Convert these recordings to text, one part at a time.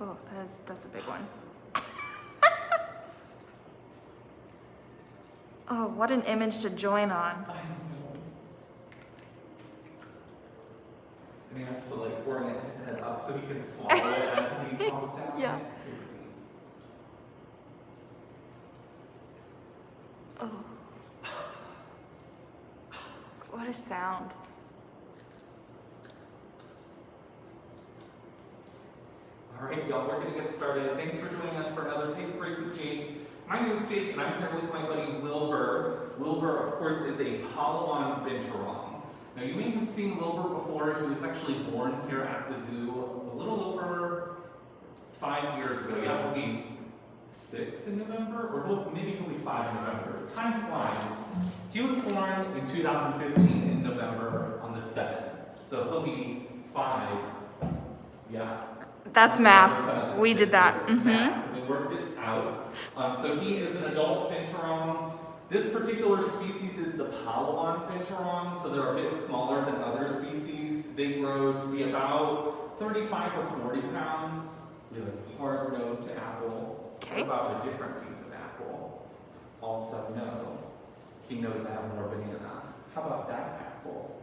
Oh, that's a big one. Oh, what an image to join on. I know. And he has to like orient his head up so he can swallow it as he comes down. Yeah. Oh. What a sound. All right, y'all, we're going to get started. Thanks for joining us for another Take a Break with Jake. My name is Jake, and I'm here with my buddy Wilbur. Wilbur, of course, is a Palawan Binturong. Now, you may have seen Wilbur before. He was actually born here at the zoo a little over 5 years ago. Yeah, he'll be 6 in November, or maybe he'll be 5 in November. Time flies. He was born in 2015 in November on the 7th. So he'll be 5. Yeah. That's math. We did that. Mm-hmm. We worked it out. So he is an adult Bentorong. This particular species is the Palawan Binturong, so they're a bit smaller than other species. They grow to be about 35 or 40 pounds. Really hard no to apple. Okay. What about a different piece of apple? Also no. He knows I have more banana. How about that apple?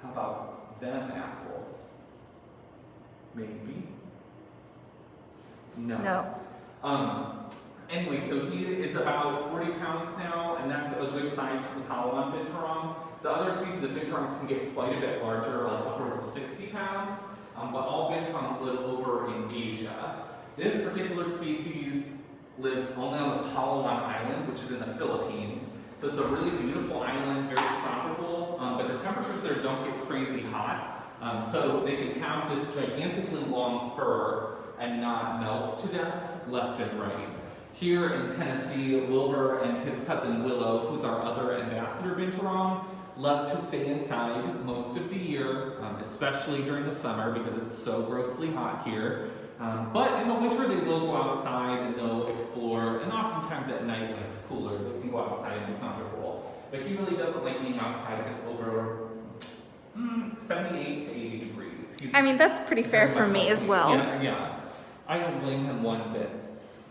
How about them apples? Maybe? No. Anyway, so he is about 40 pounds now, and that's a good size for the Palawan Binturong. The other species of Binturongs can get quite a bit larger, like upwards of 60 pounds, but all Binturongs live over in Asia. This particular species lives only on the Palawan Island, which is in the Philippines. So it's a really beautiful island, very tropical, but the temperatures there don't get crazy hot. So they can have this gigantically long fur and not melt to death left and right. Here in Tennessee, Wilbur and his cousin Willow, who's our other ambassador Binturong, love to stay inside most of the year, especially during the summer because it's so grossly hot here. But in the winter, they will go outside and they'll explore, and oftentimes at night when it's cooler, they can go outside and be comfortable. But he really doesn't like being outside if it's over 78 to 80 degrees. I mean, that's pretty fair for me as well. Yeah. I don't blame him one bit.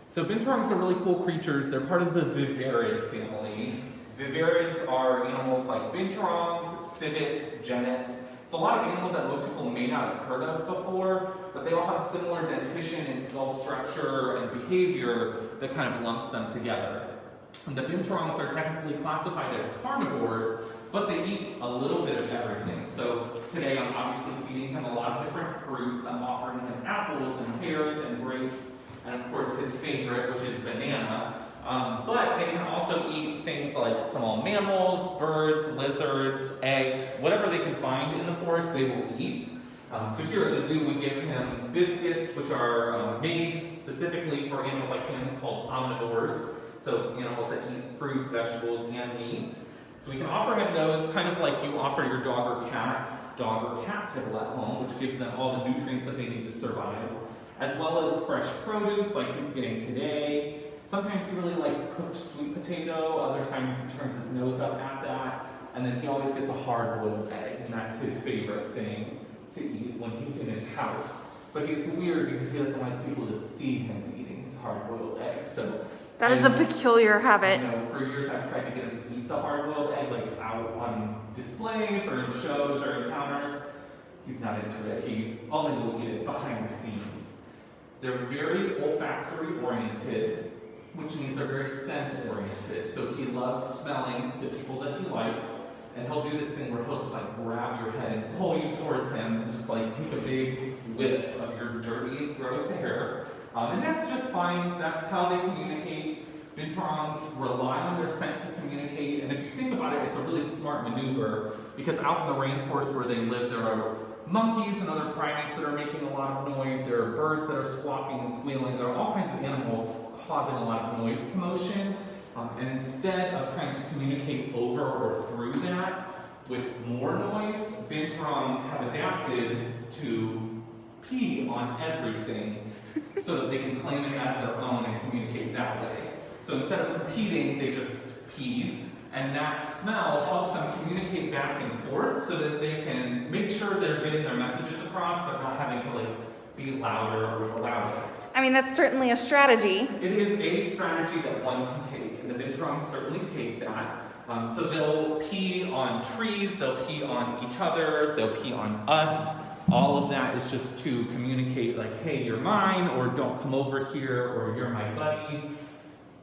So Binturongs are really cool creatures. They're part of the vivarid family. Vivarids are animals like binturongs, civets, genets. It's a lot of animals that most people may not have heard of before, but they all have similar dentition and skull structure and behavior that kind of lumps them together. And the binturongs are technically classified as carnivores, but they eat a little bit of everything. So today I'm obviously feeding him a lot of different fruits. I'm offering him apples and pears and grapes, and of course his favorite, which is banana. But they can also eat things like small mammals, birds, lizards, eggs, whatever they can find in the forest, they will eat. So here at the zoo, we give him biscuits, which are made specifically for animals like him called omnivores. So animals that eat fruits, vegetables, and meat. So we can offer him those kind of like you offer your dog or cat kibble at home, which gives them all the nutrients that they need to survive, as well as fresh produce like he's getting today. Sometimes he really likes cooked sweet potato, other times he turns his nose up at that, and then he always gets a hard-boiled egg, and that's his favorite thing to eat when he's in his house. But he's weird because he doesn't like people to see him eating his hard-boiled egg. So that is a peculiar habit. You know, for years I've tried to get him to eat the hard-boiled egg, like out on displays or in shows or encounters. He's not into it. He only will eat it behind the scenes. They're very olfactory oriented, which means they're very scent oriented. So he loves smelling the people that he likes, and he'll do this thing where he'll just like grab your head and pull you towards him and just like take a big whiff of your dirty, gross hair. And that's just fine. That's how they communicate. Binturongs rely on their scent to communicate, and if you think about it, it's a really smart maneuver because out in the rainforest where they live, there are monkeys and other primates that are making a lot of noise. There are birds that are squawking and squealing. There are all kinds of animals causing a lot of noise commotion. And instead of trying to communicate over or through that with more noise, Binturongs have adapted to pee on everything so that they can claim it as their own and communicate that way. So instead of competing, they just pee, and that smell helps them communicate back and forth so that they can make sure they're getting their messages across, but not having to like be louder or the loudest. I mean, that's certainly a strategy. It is a strategy that one can take, and the Binturongs certainly take that. So they'll pee on trees, they'll pee on each other, they'll pee on us. All of that is just to communicate like, hey, you're mine, or don't come over here, or you're my buddy.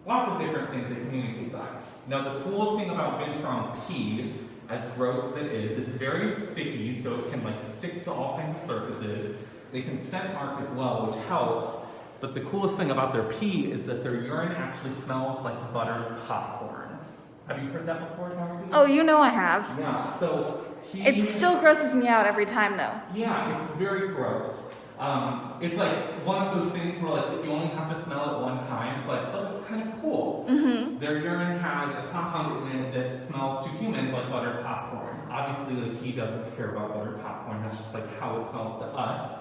Lots of different things they communicate by. Now the cool thing about Binturong pee, as gross as it is, it's very sticky, so it can like stick to all kinds of surfaces. They can scent mark as well, which helps. But the coolest thing about their pee is that their urine actually smells like buttered popcorn. Have you heard that before, Kelsey? Oh, you know I have. Yeah, so It still grosses me out every time, though. Yeah, it's very gross. It's like one of those things where like if you only have to smell it one time, it's like, oh, that's kind of cool. Mm-hmm. Their urine has a compound in it that smells to humans like buttered popcorn. Obviously, like he doesn't care about buttered popcorn. That's just like how it smells to us.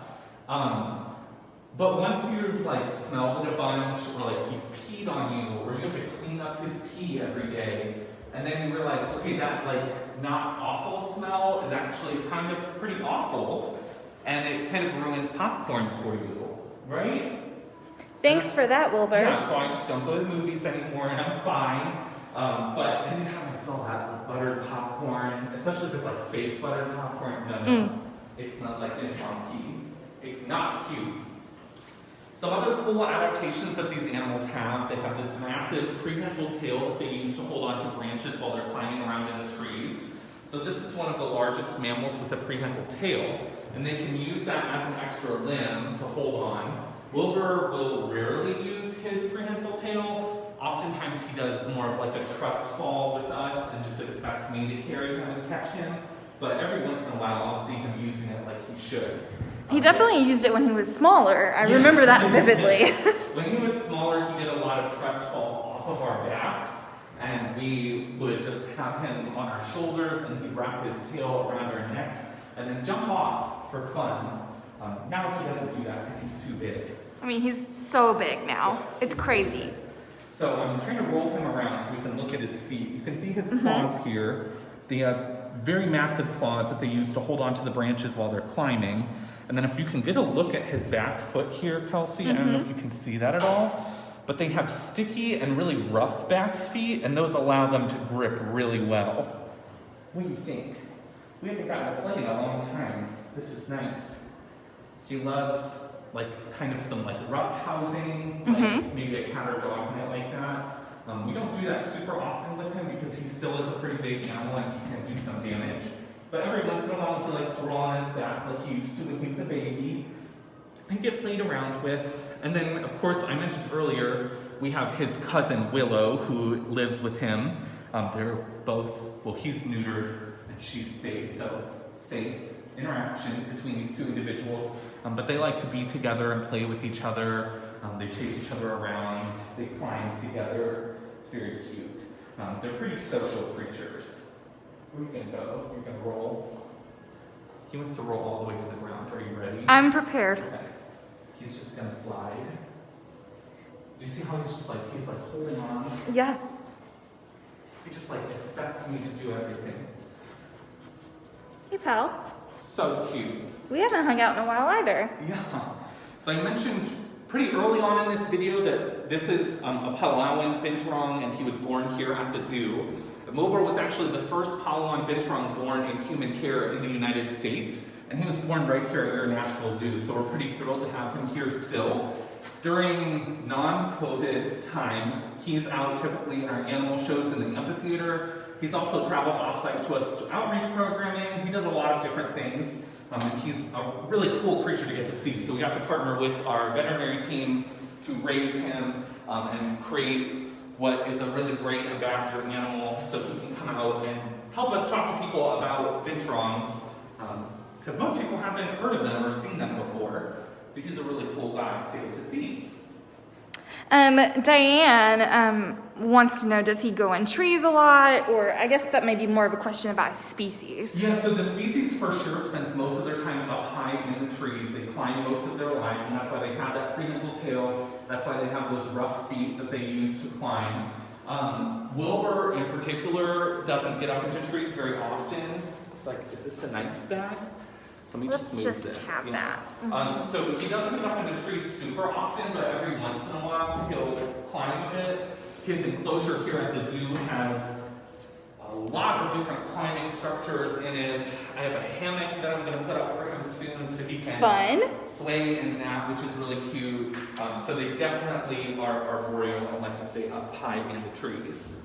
But once you've like smelled it a bunch, or like he's peed on you, or you have to clean up his pee every day, and then you realize, okay, that like not awful smell is actually kind of pretty awful, and it kind of ruins popcorn for you, right? Thanks for that, Wilbur. Yeah, so I just don't go to the movies anymore, and I'm fine. But anytime I smell that like buttered popcorn, especially if it's like fake buttered popcorn, no, it smells like Binturong pee. It's not cute. Some other cool adaptations that these animals have, they have this massive prehensile tail that they use to hold onto branches while they're climbing around in the trees. So this is one of the largest mammals with a prehensile tail, and they can use that as an extra limb to hold on. Wilbur will rarely use his prehensile tail. Oftentimes he does more of like a trust fall with us and just expects me to carry him and catch him. But every once in a while I'll see him using it like he should. He definitely used it when he was smaller. I remember that vividly. When he was smaller, he did a lot of trust falls off of our backs, and we would just have him on our shoulders, and he'd wrap his tail around our necks, and then jump off for fun. Now he doesn't do that because he's too big. I mean, he's so big now. It's crazy. So I'm trying to roll him around so we can look at his feet. You can see his claws here. They have very massive claws that they use to hold onto the branches while they're climbing. And then if you can get a look at his back foot here, Kelsey, I don't know if you can see that at all, but they have sticky and really rough back feet, and those allow them to grip really well. What do you think? We haven't gotten to play in a long time. This is nice. He loves like kind of some like rough housing, like maybe a cat or dog might like that. We don't do that super often with him because he still is a pretty big animal and he can do some damage. But every once in a while he likes to roll on his back like he used to when he was a baby and get played around with. And then, of course, I mentioned earlier, we have his cousin Willow who lives with him. They're both, well, he's neutered and she's spayed, so safe interactions between these two individuals. But they like to be together and play with each other. They chase each other around. They climb together. It's very cute. They're pretty social creatures. Where are you going to go? You're going to roll? He wants to roll all the way to the ground. Are you ready? I'm prepared. Okay. He's just going to slide. Do you see how he's holding on? Yeah. He just expects me to do everything. Hey, pal. So cute. We haven't hung out in a while either. Yeah. So I mentioned pretty early on in this video that this is a Palawan Binturong, and he was born here at the zoo. Wilbur was actually the first Palawan Binturong born in human care in the United States, and he was born right here at our National Zoo, so we're pretty thrilled to have him here still. During non-COVID times, he's out typically in our animal shows in the amphitheater. He's also traveled off-site to us to outreach programming. He does a lot of different things. And he's a really cool creature to get to see. So we got to partner with our veterinary team to raise him and create what is a really great ambassador animal so he can come out and help us talk to people about Bentorongs, because most people haven't heard of them or seen them before. So he's a really cool guy to get to see. Diane wants to know, does he go in trees a lot? Or I guess that may be more of a question about his species. Yeah, so the species for sure spends most of their time up high in the trees. They climb most of their lives, and that's why they have that prehensile tail. That's why they have those rough feet that they use to climb. Wilbur, in particular, doesn't get up into trees very often. It's like, is this a nice bag? Let me Let's move just this. tap Yeah. that. So he doesn't get up in the tree super often, but every once in a while he'll climb a bit. His enclosure here at the zoo has a lot of different climbing structures in it. I have a hammock that I'm going to put up for him soon so he can sway and nap, which is really cute. So they definitely are arboreal and like to stay up high in the trees.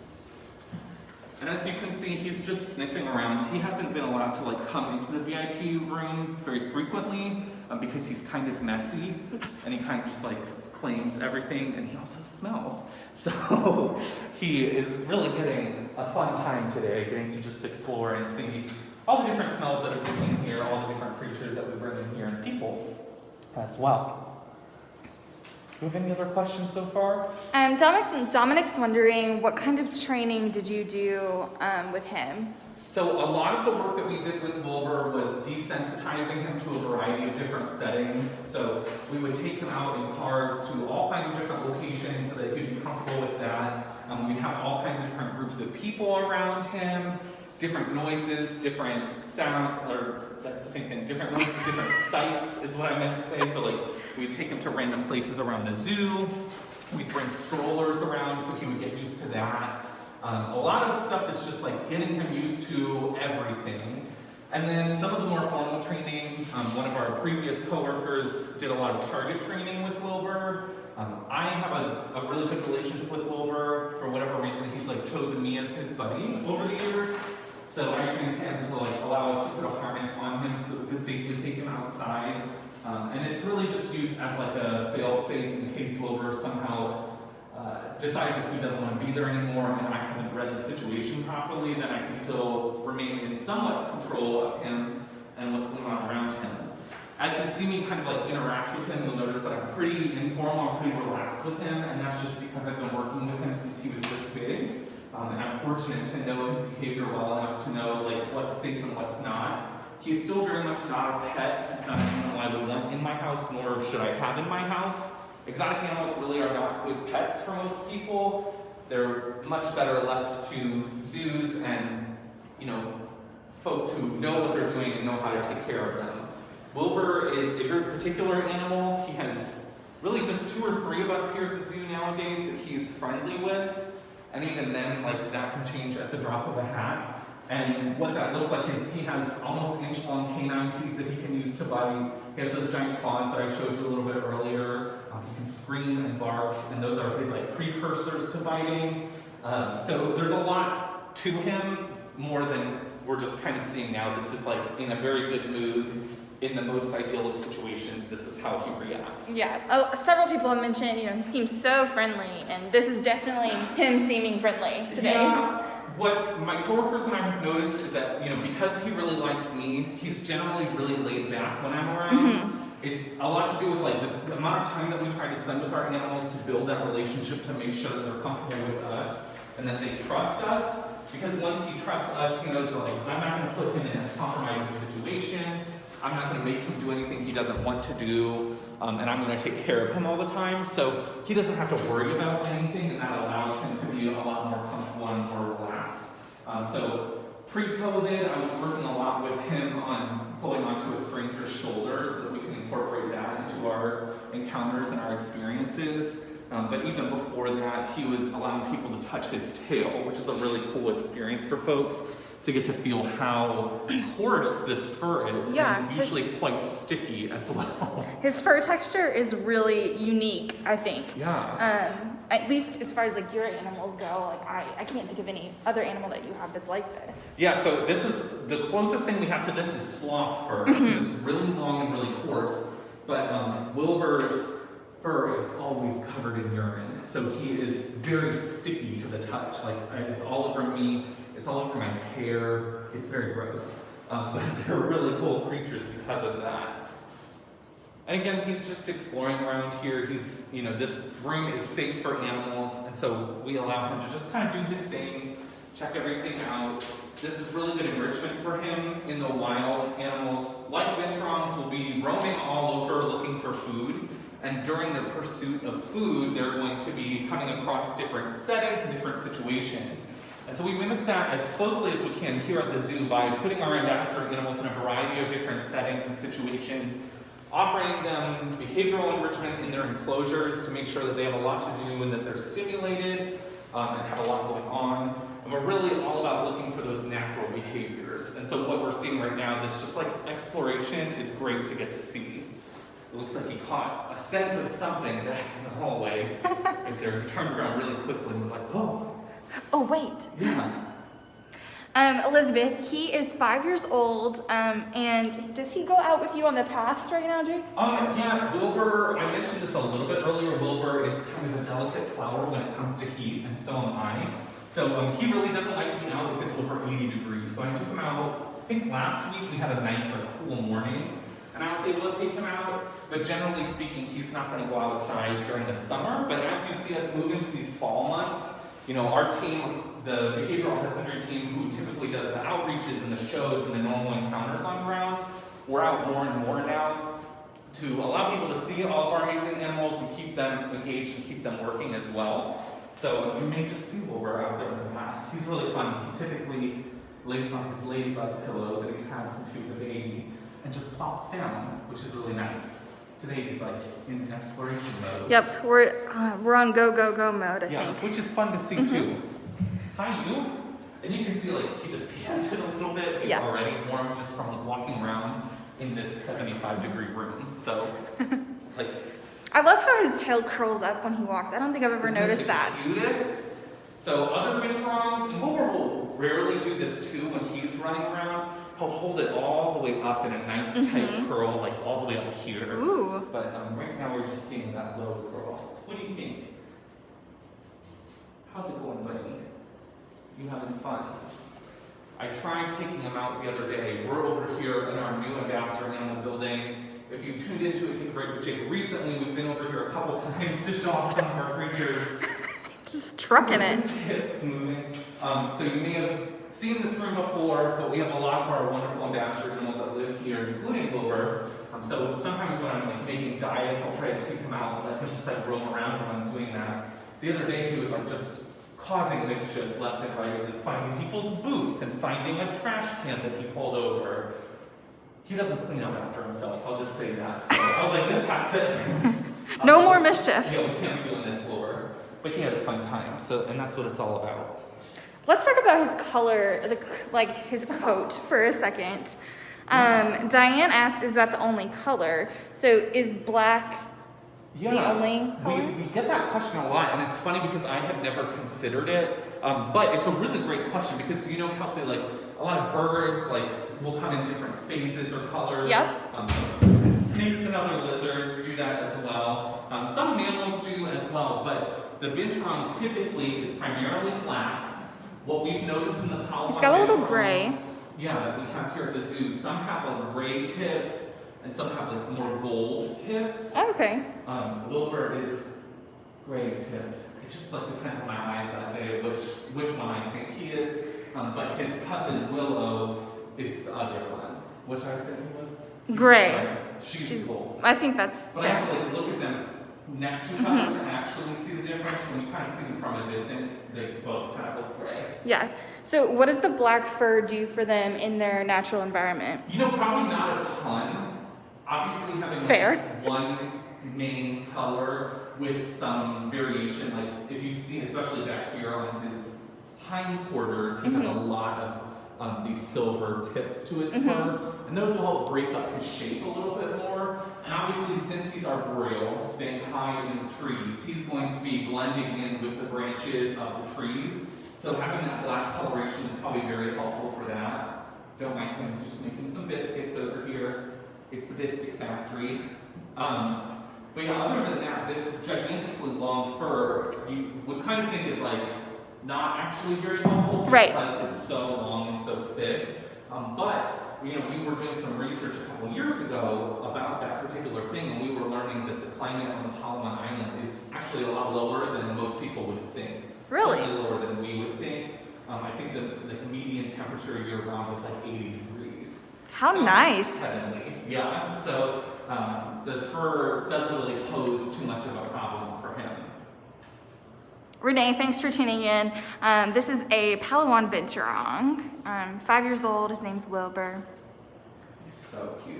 And as you can see, he's just sniffing around. He hasn't been allowed to like come into the VIP room very frequently because he's kind of messy and he kind of just like claims everything, and he also smells. So he is really getting a fun time today, getting to just explore and see all the different smells that are in here, all the different creatures that we bring in here, and people as well. Do you have any other questions so far? Dominic's wondering, what kind of training did you do with him? So a lot of the work that we did with Wilbur was desensitizing him to a variety of different settings. So we would take him out in cars to all kinds of different locations so that he'd be comfortable with that. We'd have all kinds of different groups of people around him, different noises, different sound, or that's the same thing, different noises, different sights is what I meant to say. So like we'd take him to random places around the zoo. We'd bring strollers around so he would get used to that. A lot of stuff that's just like getting him used to everything. And then some of the more formal training, one of our previous coworkers did a lot of target training with Wilbur. I have a really good relationship with Wilbur. For whatever reason, he's like chosen me as his buddy over the years. So I trained him to like allow us to put a harness on him so that we could safely take him outside. And it's really just used as like a fail-safe in case Wilbur somehow decides that he doesn't want to be there anymore and I haven't read the situation properly, then I can still remain in somewhat control of him and what's going on around him. As you see me kind of like interact with him, you'll notice that I'm pretty informal, I'm pretty relaxed with him, and that's just because I've been working with him since he was this big. And I'm fortunate to know his behavior well enough to know like what's safe and what's not. He's still very much not a pet. He's not an animal I would want in my house, nor should I have in my house. Exotic animals really are not good pets for most people. They're much better left to zoos and, folks who know what they're doing and know how to take care of them. Wilbur is a very particular animal. He has really just 2 or 3 of us here at the zoo nowadays that he's friendly with. And even then, like, that can change at the drop of a hat. And what that looks like is he has almost inch-long canine teeth that he can use to bite. He has those giant claws that I showed you a little bit earlier. He can scream and bark, and those are his like precursors to biting. So there's a lot to him, more than we're just kind of seeing now. This is like in a very good mood. In the most ideal of situations, this is how he reacts. Yeah, several people have mentioned, he seems so friendly, and this is definitely him seeming friendly today. Yeah. What my coworkers and I have noticed is that, because he really likes me, he's generally really laid back when I'm around. Mm-hmm. It's a lot to do with like the amount of time that we try to spend with our animals to build that relationship to make sure that they're comfortable with us and that they trust us. Because once he trusts us, he knows that like I'm not going to put him in a compromising situation. I'm not going to make him do anything he doesn't want to do, and I'm going to take care of him all the time. So he doesn't have to worry about anything, and that allows him to be a lot more comfortable and more relaxed. So pre-COVID, I was working a lot with him on pulling onto a stranger's shoulder so that we can incorporate that into our encounters and our experiences. But even before that, he was allowing people to touch his tail, which is a really cool experience for folks to get to feel how coarse this fur is, and usually quite sticky as well. His fur texture is really unique, I think. Yeah. At least as far as like your animals go, like I can't think of any other animal that you have that's like this. Yeah, so this is, the closest thing we have to this is sloth fur, because it's really long and really coarse, but Wilbur's fur is always covered in urine, so he is very sticky to the touch. Like, it's all over me, it's all over my hair, it's very gross. But they're really cool creatures because of that. And again, he's just exploring around here. He's, this room is safe for animals, and so we allow him to just kind of do his thing, check everything out. This is really good enrichment for him in the wild. Animals like Bentorongs will be roaming all over looking for food. And during their pursuit of food, they're going to be coming across different settings and different situations. And so we mimic that as closely as we can here at the zoo by putting our ambassador animals in a variety of different settings and situations, offering them behavioral enrichment in their enclosures to make sure that they have a lot to do and that they're stimulated and have a lot going on. And we're really all about looking for those natural behaviors. And so what we're seeing right now, this just like exploration is great to get to see. It looks like he caught a scent of something back in the hallway. Right there, he turned around really quickly and was like, oh. Oh, wait. Yeah. Elizabeth, he is 5 years old, and does he go out with you on the paths right now, Jake? Yeah, Wilbur, I mentioned this a little bit earlier, Wilbur is kind of a delicate flower when it comes to heat, and so am I. So he really doesn't like to be out if it's over 80 degrees. So I took him out, I think last week we had a nice, cool morning, and I was able to take him out. But generally speaking, he's not going to go outside during the summer. But as you see us move into these fall months, our team, the behavioral husbandry team, who typically does the outreaches and the shows and the normal encounters on grounds, we're out more and more now to allow people to see all of our amazing animals and keep them engaged and keep them working as well. So you may just see Wilbur out there in the past. He's really fun. He typically lays on his ladybug pillow that he's had since he was a baby and just plops down, which is really nice. Today he's in exploration mode. Yep, we're on go mode, I think. Which is fun to see too. Hi, you. And you can see he just panted a little bit. He's already warm just from walking around in this 75-degree room. So, I love how his tail curls up when he walks. I don't think I've ever noticed that. Cutest. So other Binturongs, and Wilbur will rarely do this too when he's running around. He'll hold it all the way up in a nice tight curl, all the way up here. Ooh. But right now we're just seeing that low curl. What do you think? How's it going, buddy? You having fun? I tried taking him out the other day. We're over here in our new ambassador animal building. If you've tuned into it, take a break with Jake. Recently, we've been over here a couple times to show off some of our creatures. Just trucking it. His hips moving. So you may have seen this room before, but we have a lot of our wonderful ambassador animals that live here, including Wilbur. So sometimes when I'm making diets, I'll try to take him out and let him just roam around when I'm doing that. The other day, he was just causing mischief left and right, finding people's boots and finding a trash can that he pulled over. He doesn't clean up after himself, I'll just say that. So I was like, this has to... No more mischief. Yeah, we can't be doing this, Wilbur. But he had a fun time, and that's what it's all about. Let's talk about his color, his coat for a second. Diane asked, is that the only color? So is black the only color? We get that question a lot, and it's funny because I had never considered it. But it's a really great question because Kelsey, a lot of birds will come in different phases or colors. Yep. Some snakes and other lizards do that as well. Some mammals do as well, but the binturong typically is primarily black. What we've noticed in the Palawan, it's got a little gray. That we have here at the zoo, some have gray tips and some have more gold tips. Oh, okay. Wilbur is gray tipped. It just depends on my eyes that day which one I think he is. But his cousin Willow is the other one. What did I say he was? Gray. She's gold. I think that's But fair. I have to look at them next to each other to actually see the difference. When you kind of see them from a distance, they both kind of look gray. Yeah. So what does the black fur do for them in their natural environment? Probably not a ton. Obviously having one main color with some variation, if you see, especially back here on his hindquarters, he has a lot of these silver tips to his fur, and those will help break up his shape a little bit more. And obviously, since he's arboreal, staying high in trees, he's going to be blending in with the branches of the trees. So having that black coloration is probably very helpful for that. Don't mind him, he's just making some biscuits over here. It's the biscuit factory. But other than that, this gigantically long fur, you would kind of think is not actually very helpful because it's so long and so thick. But we were doing some research a couple years ago about that particular thing, and we were learning that the climate on the Palawan Island is actually a lot lower than most people would think. Really? Certainly lower than we would think. I think the median temperature year-round was 80 degrees. How nice. Heavenly. Yeah, so the fur doesn't really pose too much of a problem for him. Renee, thanks for tuning in. This is a Palawan Binturong. 5 years old. His name's Wilbur. He's so cute.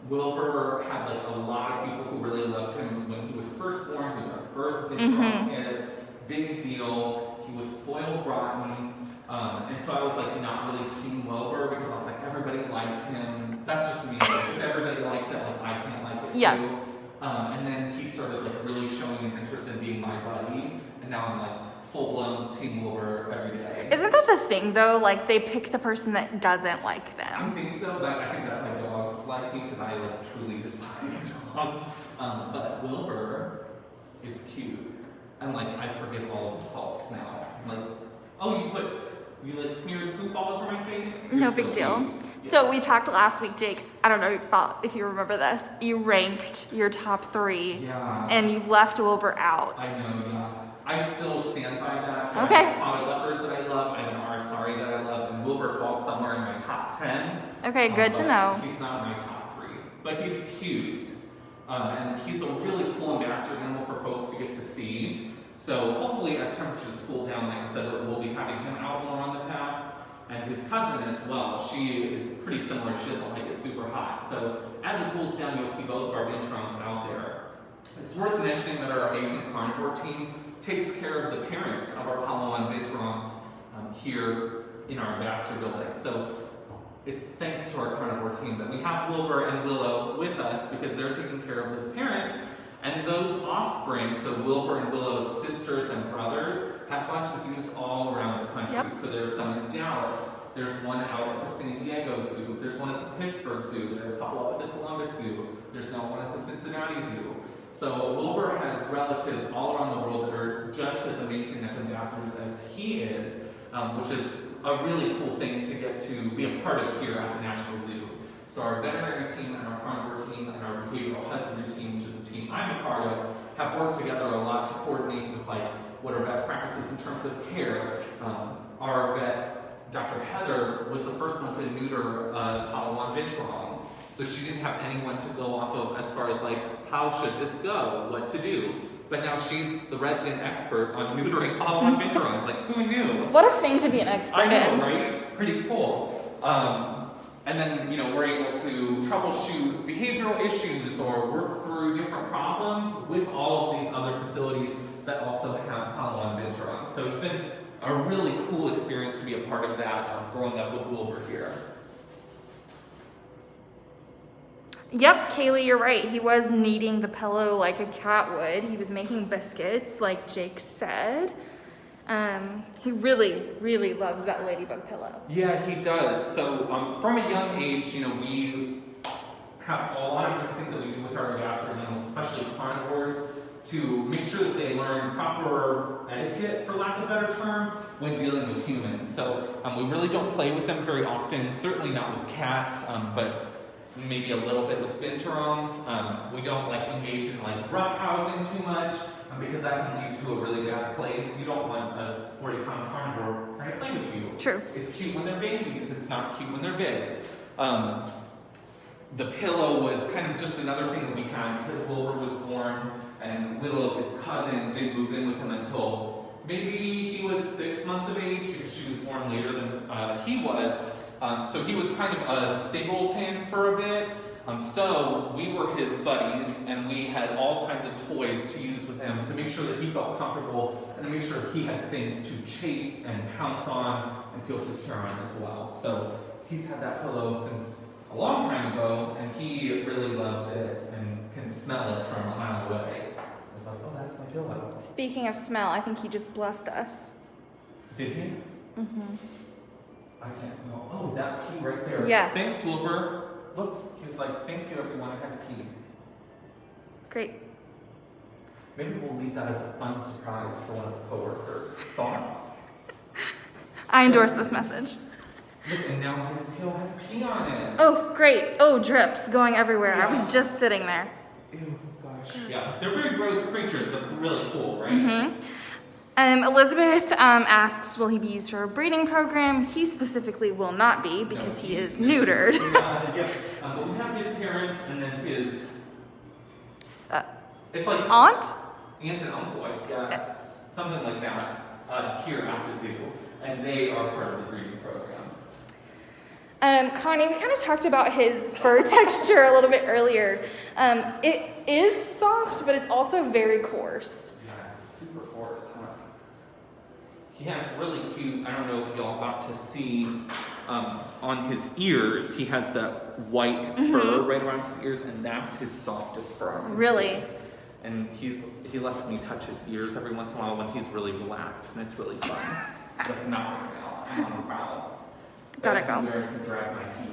Wilbur had like a lot of people who really loved him when he was first born. He was our first Binturong kid. Big deal. He was spoiled rotten. And so I was like not really team Wilbur because I was like, everybody likes him. That's just me. If everybody likes it, like I can't like it too. And then he started like really showing an interest in being my buddy. And now I'm like full-blown team Wilbur every day. Isn't that the thing though? Like they pick the person that doesn't like them. I think so. I think that's why dogs like me because I like truly despise dogs. But Wilbur is cute. And like I forgive all of his faults now. I'm like, oh, you like smeared poop all over my face? No big deal. Yeah. So we talked last week, Jake. I don't know about if you remember this. You ranked your top 3. Yeah. And you left Wilbur out. I know, yeah. I still stand by that. Okay. I have potted leopards that I love. I have an Arsari that I love. And Wilbur falls somewhere in my top 10. Okay, good to know. He's not in my top 3. But he's cute. And he's a really cool ambassador animal for folks to get to see. So hopefully as temperatures cool down, like I said, we'll be having him out more on the path. And his cousin as well, she is pretty similar. She doesn't like it super hot. So as it cools down, you'll see both of our Bentorongs out there. It's worth mentioning that our amazing carnivore team takes care of the parents of our Palawan Binturongs here in our ambassador building. So it's thanks to our carnivore team that we have Wilbur and Willow with us because they're taking care of those parents. And those offspring, so Wilbur and Willow's sisters and brothers, have gone to zoos all around the country. Yep. So there's some in Dallas, there's one out at the San Diego Zoo, there's one at the Pittsburgh Zoo, there are a couple up at the Columbus Zoo, there's now one at the Cincinnati Zoo. So Wilbur has relatives all around the world that are just as amazing as ambassadors as he is, which is a really cool thing to get to be a part of here at the National Zoo. So our veterinary team and our carnivore team and our behavioral husbandry team, which is the team I'm a part of, have worked together a lot to coordinate with like what are best practices in terms of care. Our vet, Dr. Heather, was the first one to neuter Palawan Binturong. So she didn't have anyone to go off of as far as like, how should this go, what to do. But now she's the resident expert on neutering Palawan Binturongs. Like, who knew? What a thing to be an expert in. I know, right? Pretty cool. And then, we're able to troubleshoot behavioral issues or work through different problems with all of these other facilities that also have Palawan Binturong. So it's been a really cool experience to be a part of that growing up with Wilbur here. Yep, Kaylee, you're right. He was kneading the pillow like a cat would. He was making biscuits, like Jake said. He really, really loves that ladybug pillow. Yeah, he does. So from a young age, we have a lot of different things that we do with our ambassador animals, especially carnivores, to make sure that they learn proper etiquette, for lack of a better term, when dealing with humans. So we really don't play with them very often, certainly not with cats, but maybe a little bit with Binturongs. We don't engage in roughhousing too much because that can lead to a really bad place. You don't want a 40-pound carnivore trying to play with you. True. It's cute when they're babies. It's not cute when they're big. The pillow was kind of just another thing that we had because Wilbur was born and Willow, his cousin, didn't move in with him until maybe he was 6 months of age because she was born later than he was. So he was kind of a singleton for a bit. So we were his buddies, and we had all kinds of toys to use with him to make sure that he felt comfortable and to make sure he had things to chase and pounce on and feel secure on as well. So he's had that pillow since a long time ago, and he really loves it and can smell it from a mile away. It's like, oh, that's my pillow. Speaking of smell, I think he just blessed us. Did he? Mm-hmm. I can't smell. Oh, that key right there. Yeah. Thanks, Wilbur. Look, he was like, thank you, everyone. I had a key. Great. Maybe we'll leave that as a fun surprise for one of the coworkers. Thoughts? I endorse this message. Look, and now his tail has pee on it. Oh, great. Oh, drips going everywhere. Yeah. I was just sitting there. Ew, gosh. Yeah, they're very gross creatures, but really cool, right? Mm-hmm. Elizabeth asks, will he be used for a breeding program? He specifically will not be because he is neutered. Yeah. But we have his parents and then his... it's like aunt? aunt and uncle, I guess, something like that, here at the zoo, and they are part of the breeding program. Connie, we kind of talked about his fur texture a little bit earlier. It is soft, but it's also very coarse. Yeah, it's super coarse, huh? He has really cute, I don't know if y'all got to see, on his ears, he has the white fur right around his ears, and that's his softest fur on his ears. And he lets me touch his ears every once in a while when he's really relaxed, and it's really fun. He's like, not right now, I'm on a prowl. Gotta go. That's where I can drag my key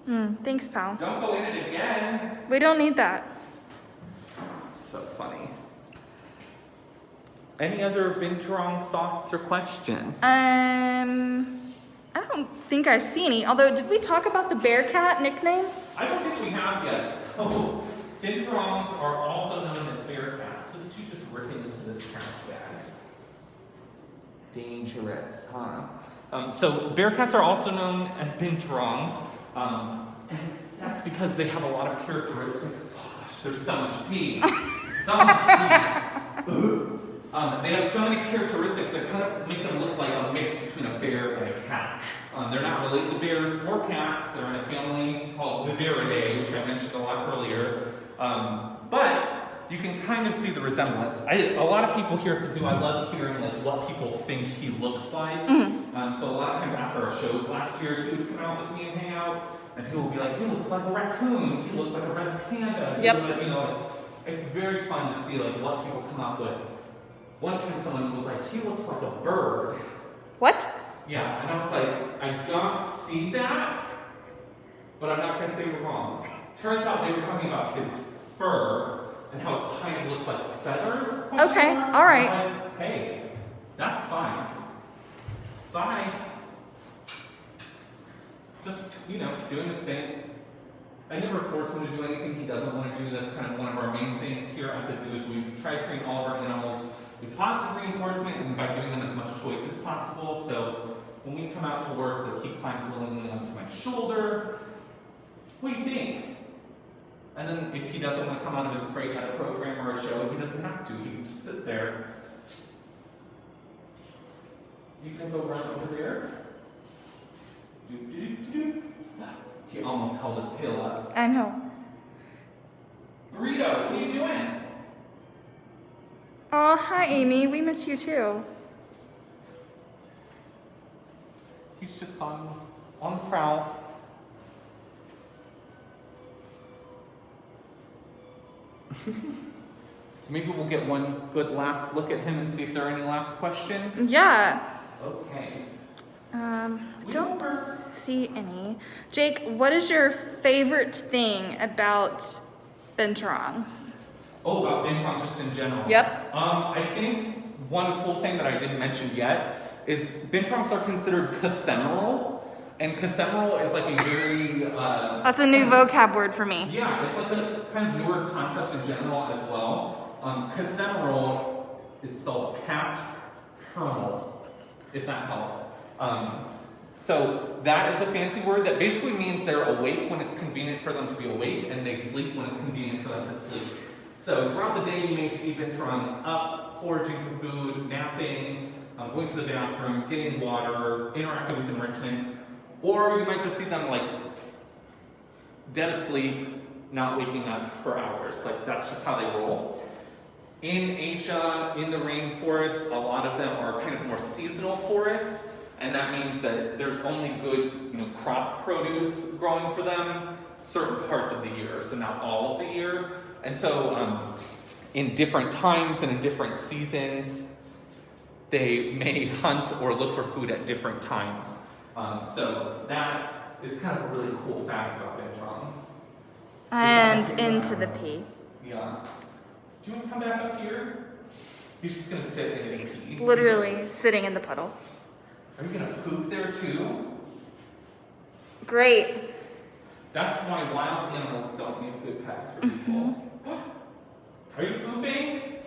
to. Thanks, pal. Don't go in it again. We don't need that. So funny. Any other Binturong thoughts or questions? I don't think I see any. Although, did we talk about the bearcat nickname? I don't think we have yet. So, Binturongs are also known as bearcats. So did you just rip into this trash bag? Dangerous, huh? So bearcats are also known as Binturongs. And that's because they have a lot of characteristics. Gosh, there's so much pee. So much pee. They have so many characteristics that kind of make them look like a mix between a bear and a cat. They're not related to bears or cats. They're in a family called Viveridae, which I mentioned a lot earlier. But you can kind of see the resemblance. A lot of people here at the zoo, I love hearing like what people think he looks like. So a lot of times after our shows last year, he would come out with me and hang out, and people would be like, he looks like a raccoon, he looks like a red panda. Yep. You know, it's very fun to see like what people come up with. One time someone was like, he looks like a bird. What? Yeah, and I was like, I don't see that, but I'm not going to say you're wrong. Turns out they were talking about his fur and how it kind of looks like feathers. Okay, all right. I was like, hey, that's fine. Bye. Just, doing his thing. I never force him to do anything he doesn't want to do. That's kind of one of our main things here at the zoo is we try to train all of our animals with positive reinforcement and by giving them as much choice as possible. So when we come out to work, like he climbs willingly onto my shoulder. What do you think? And then if he doesn't want to come out of his crate at a program or a show, he doesn't have to. He can just sit there. You can go run over there. He almost held his tail up. I know. Burrito, what are you doing? Oh, hi, Amy. We miss you too. He's just on the prowl. So maybe we'll get one good last look at him and see if there are any last questions. Yeah. Okay. I don't see any. Jake, what is your favorite thing about Bentorongs? Oh, about Bentorongs just in general. Yep. I think one cool thing that I didn't mention yet is Bentorongs are considered cathemeral. And cathemeral is like a very... That's a new vocab word for me. Yeah, it's like a kind of newer concept in general as well. Cathemeral, it's spelled cat hermal, if that helps. So that is a fancy word that basically means they're awake when it's convenient for them to be awake, and they sleep when it's convenient for them to sleep. So throughout the day, you may see Binturongs up, foraging for food, napping, going to the bathroom, getting water, interacting with enrichment, or you might just see them like dead asleep, not waking up for hours. Like that's just how they roll. In Asia, in the rainforest, a lot of them are kind of more seasonal forests, and that means that there's only good, crop produce growing for them certain parts of the year, so not all of the year. And so, in different times and in different seasons, they may hunt or look for food at different times. So that is kind of a really cool fact about Bentorongs. And into the pea. Yeah. Do you want to come back up here? He's just going to sit in his pee. Literally sitting in the puddle. Are you going to poop there too? Great. That's why wild animals don't make good pets for people. Are you pooping?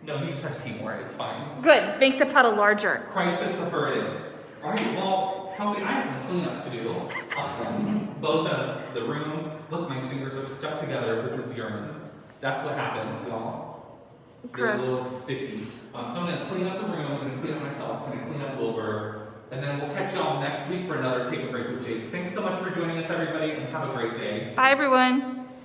No, he just has to pee more. It's fine. Good. Make the puddle larger. Crisis averted. All right, well, Kelsey, I have some cleanup to do. Both of the room. Look, my fingers are stuck together with his urine. That's what happens, y'all. They're Gross. a little sticky. So I'm gonna clean up the room, I'm gonna clean up myself, I'm gonna clean up Wilbur, and then we'll catch y'all next week for another Take a Break with Jake. Thanks so much for joining us, everybody, and have a great day. Bye, everyone.